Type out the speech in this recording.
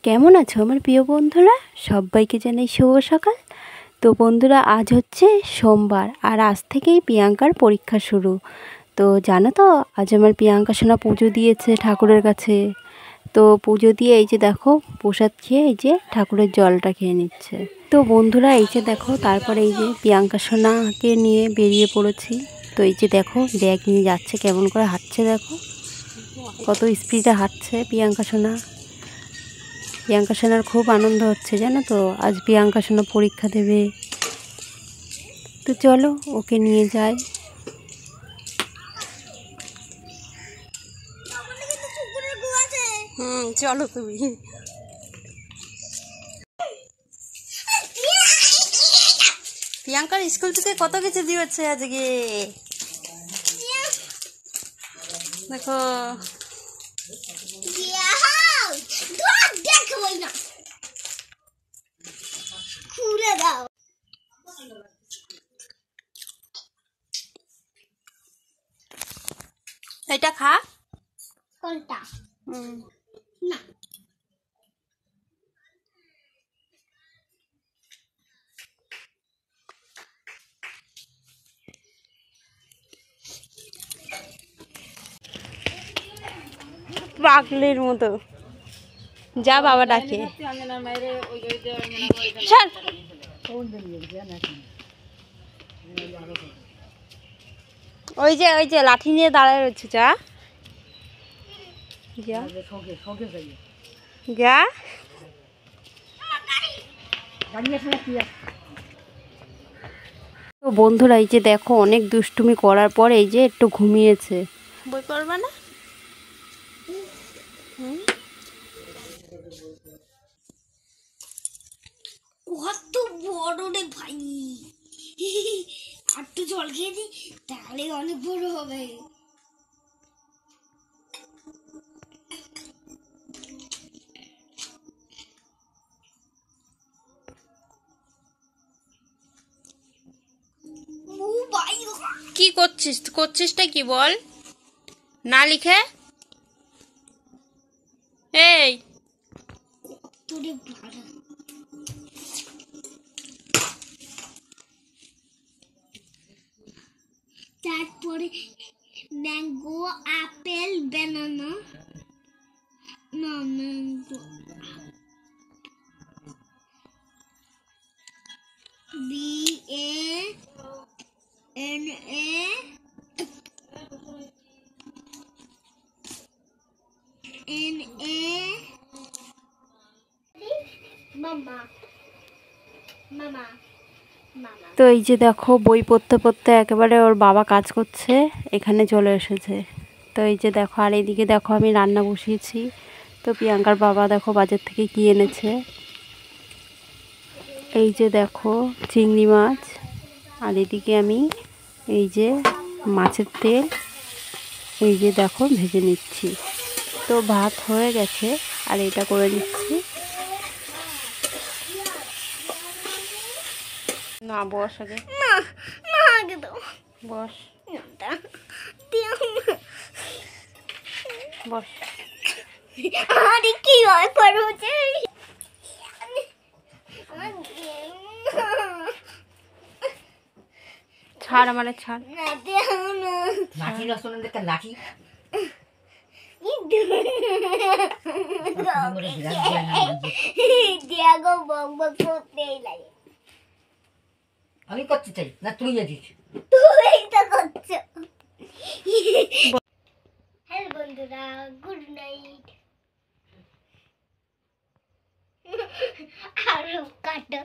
কেমন আছো আমার প্রিয় বন্ধুরা? সবাইকে জানাই শুভ সকাল। তো বন্ধুরা, আজ হচ্ছে সোমবার আর আজ থেকেই প্রিয়াঙ্কার পরীক্ষা শুরু। তো জানো তো, আজ আমার প্রিয়াঙ্কা সোনা পুজো দিয়েছে ঠাকুরের কাছে। তো পুজো দিয়ে এই যে দেখো প্রসাদ খেয়ে এই যে ঠাকুরের জলটা খেয়ে নিচ্ছে। তো বন্ধুরা, এই যে দেখো তারপরে এই যে প্রিয়াঙ্কা সোনাকে নিয়ে বেরিয়ে পড়েছি। তো এই যে দেখো ব্যাগ নিয়ে যাচ্ছে, কেমন করে হাঁটছে দেখো, কত স্পিডে হাঁটছে প্রিয়াঙ্কা সোনা। প্রিয়াঙ্কা সোনার খুব আনন্দ হচ্ছে জানো তো, আজ প্রিয়াঙ্কা সোনা পরীক্ষা দেবে। তো চলো ওকে নিয়ে যাই। চলো তুমি। প্রিয়াঙ্কার স্কুল থেকে কত কিছু দিয়েছে আজকে দেখো। এটা খা। কোনটা? না, পাগলের মতো যা বাবা ডাকে। ওই যে লাঠি নিয়ে দাঁড়ায় রয়েছে, যা যা যা। তো বন্ধুরা, এই যে দেখো অনেক দুষ্টুমি করার পর এই যে একটু ঘুমিয়েছে। বই পড়বে না? কত বড় রে ভাই, আর একটু জল খেয়ে দি তাহলে অনেক বড় হবে। কি করছিসটা কি বল না লিখে? এই তারপরে ম্যাঙ্গো, আপেল, ব্যানানা, না mango, B A N A N A মামা মামা। তো এই যে দেখো বই পড়তে পড়তে একেবারে ওর বাবা কাজ করছে, এখানে চলে এসেছে। তো এই যে দেখো, আর এইদিকে দেখো আমি রান্না বসিয়েছি। তো প্রিয়াঙ্কার বাবা দেখো বাজার থেকে কি এনেছে, এই যে দেখো চিংড়ি মাছ। আর এদিকে আমি এই যে মাছের তেল এই যে দেখো ভেজে নিচ্ছি। তো ভাত হয়ে গেছে আর এটা করে নিচ্ছি। না বস আগে, না না আগে দাও, বস বস। আরে কি হয় পড়ছে, ছাড় আমারে ছাড়। না দেও না, লাঠি রসন দেখতে লাঠি আমি করতে চাই না, তুই জানিস তুই তো করছো। হ্যালো বন্ধুরা, গুড নাইট। আর কাটো।